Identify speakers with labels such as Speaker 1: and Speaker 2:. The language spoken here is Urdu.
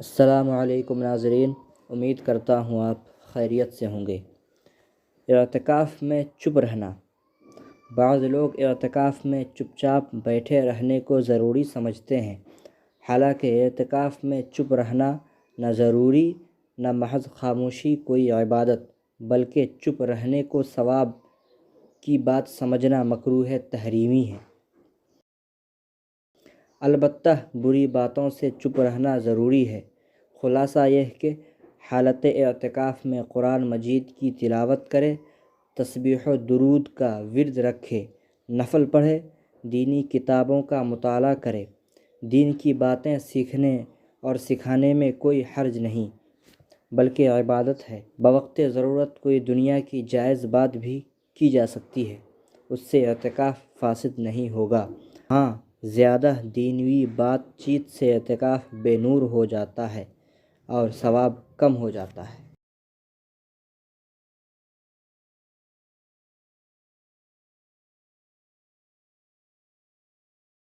Speaker 1: السلام علیکم ناظرین، امید کرتا ہوں آپ خیریت سے ہوں گے۔ اعتکاف میں چپ رہنا۔ بعض لوگ اعتکاف میں چپ چاپ بیٹھے رہنے کو ضروری سمجھتے ہیں، حالانکہ اعتکاف میں چپ رہنا نہ ضروری نہ محض خاموشی کوئی عبادت، بلکہ چپ رہنے کو ثواب کی بات سمجھنا مکروہ تحریمی ہے۔ البتہ بری باتوں سے چپ رہنا ضروری ہے۔ خلاصہ یہ کہ حالت اعتکاف میں قرآن مجید کی تلاوت کرے، تسبیح و درود کا ورد رکھے، نفل پڑھے، دینی کتابوں کا مطالعہ کرے۔ دین کی باتیں سیکھنے اور سکھانے میں کوئی حرج نہیں، بلکہ عبادت ہے۔ بوقت ضرورت کوئی دنیا کی جائز بات بھی کی جا سکتی ہے، اس سے اعتکاف فاسد نہیں ہوگا۔ ہاں، زیادہ دینوی بات چیت سے اعتکاف بے نور ہو جاتا ہے اور ثواب کم ہو جاتا ہے۔